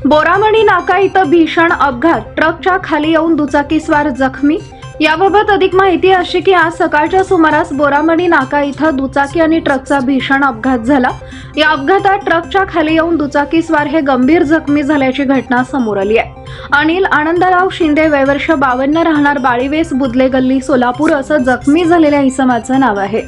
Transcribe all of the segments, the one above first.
बोरामणी नाका इथं भीषण अपघात, ट्रकच्या खाली येऊन दुचाकीस्वार जखमी। याबाबत अधिक माहिती अशी की आज सकाळच्या सुमारास बोरामणी नाका इथं दुचाकी आणि ट्रकचा भीषण अपघात झाला। या अपघातात ट्रकच्या खाली येऊन दुचाकीस्वार हे गंभीर जखमी झाल्याची घटना समोर आली आहे। अनिल आनंदराव शिंदे वय वर्ष 52 राहणार बाळीवेस बुदले गल्ली सोलापूर असं जखमी झालेल्या इसमाचं नाव आहे।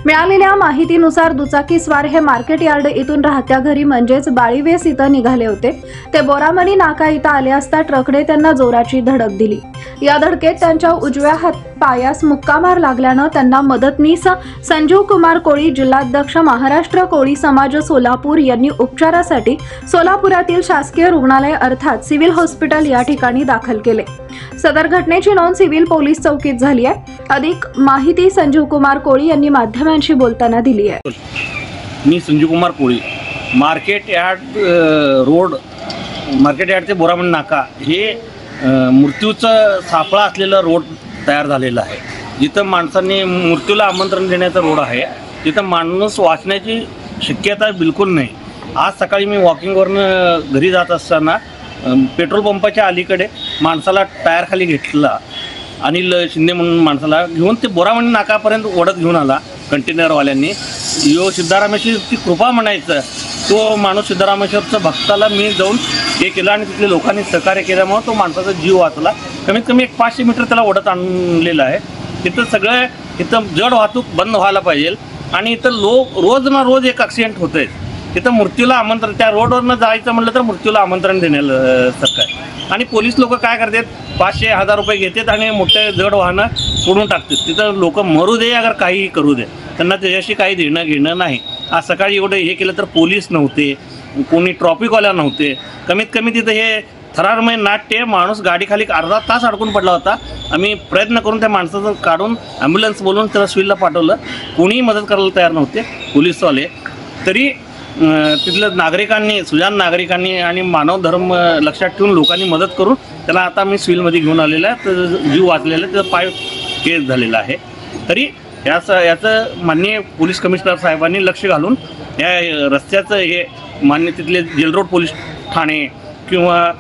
मिळालेल्या माहितीनुसार दुचाकीस्वार हे मार्केट यार्ड इथून राहत्या घरी म्हणजेच बाळीवेस इथं निघाले होते। ते बोरामणी नाका इथं आले असता ट्रकने त्यांना जोराची धडक दिली। या धडकेत त्यांच्या उजव्या हात पायास मुक्कामार लागल्यानं त्यांना मदतनीस संजीव कुमार कोळी, जिल्हाध्यक्ष महाराष्ट्र कोळी समाज सोलापूर यांनी उपचारासाठी सोलापुरातील शासकीय रुग्णालय अर्थात सिव्हिल हॉस्पिटल या ठिकाणी दाखल केले। सदर घटनेची नोंद सिव्हिल पोलीस चौकीत झाली आहे। अधिक माहिती संजीव कुमार कोळी यांनी माध्यमांशी बोलताना दिली आहे। मी Sanjeev Kumar Koli, market yard road, market yard ते बोरामणी नाका हे मृत्यूचा सापळा असलेला रोड तयार झालेला आहे। जिथं माणसांनी मृत्यूला आमंत्रण देण्याचा रोड आहे, तिथं माणूस वाचण्याची शक्यता बिलकुल नाही। आज सकाळी मी वॉकिंगवरनं घरी जात असताना पेट्रोल पंपाच्या अलीकडे माणसाला टायरखाली घेतला। अनिल शिंदे म्हणून माणसाला घेऊन ते बोरामणी नाकापर्यंत ओढत घेऊन आला कंटेनरवाल्यांनी। यो सिद्धरामेश्वरची कृपा म्हणायचं, तो माणूस सिद्धरामेश्वरचा भक्ताला मी जाऊन हे केलं आणि तिथल्या लोकांनी सहकार्य केल्यामुळे तो माणसाचा जीव वाचला। कमीत कमी 500 मीटर त्याला ओढत आणलेलं आहे। तिथं सगळं इथं जड वाहतूक बंद व्हायला पाहिजे आणि इथं रोज ना रोज एक ॲक्सिडेंट होत आहे। तिथं मृत्यूला आमंत्रण, त्या रोडवरनं जायचं म्हटलं तर मृत्यूला आमंत्रण देण्यासारखं आहे। आणि पोलीस लोक काय करतात, 500-1000 रुपये घेतात आणि मोठे जड वाहनं सोडून टाकतात। तिथं लोक मरू दे अगर काही करू दे, त्यांना त्याच्याशी काही देणं घेणं नाही। आज सकाळी एवढं हे केलं तर पोलीस नव्हते, कोणी ट्रॉफिकवाल्या नव्हते। कमीत कमी तिथं हे थरारमय नाट्य, माणूस गाडीखाली अर्धा तास अडकून पडला होता। आम्ही प्रयत्न करून त्या माणसाचं काढून ॲम्ब्युलन्स बोलवून त्याला सिव्हिलला पाठवलं, कोणीही मदत करायला तयार नव्हते पोलीसवाले। तरी तिथल्या नागरिकांनी, सुजाण नागरिकांनी आणि मानव धर्म लक्षात ठेवून लोकांनी मदत करून त्याला आता मी सिव्हिलमध्ये घेऊन आलेला आहे। तर जीव वाचलेला आहे, त्याचा पाय केस झालेला आहे। तरी याचं माननीय पोलीस कमिशनर साहेबांनी लक्ष घालून या रस्त्याचं हे मान्य तिथले जेल रोड पोलीस ठाणे किंवा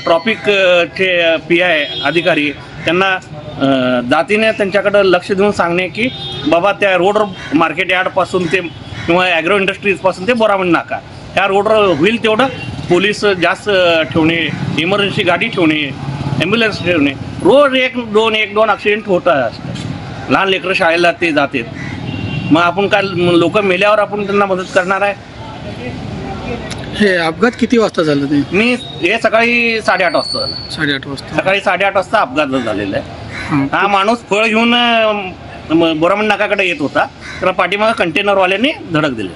ट्रॉफिकचे PI अधिकारी त्यांना जातीने त्यांच्याकडं लक्ष देऊन सांगणे की बाबा त्या रोड मार्केट यार्डपासून ते किंवा ॲग्रो इंडस्ट्रीजपासून ते बोरामणी नाका ह्या रोडवर होईल तेवढं पोलीस जास्त ठेवणे, इमर्जन्सी गाडी ठेवणे, ॲम्ब्युलन्स ठेवणे। रोज 1-2 ॲक्सिडेंट होत असतात। लहान लेकरं शाळेला ते जातात, मग आपण काय लोक मेल्यावर आपण त्यांना मदत करणार आहे? हे अपघात किती वाजता झालं? ते मी हे सकाळी 8:30 वाजता झालं। 8:30 वाजता सकाळी 8:30 वाजता अपघात झालेला आहे। हा माणूस फळ घेऊन बोरामणी नाकाकडे येत होता, त्याला पाठीमागं कंटेनरवाल्यांनी धडक दिली।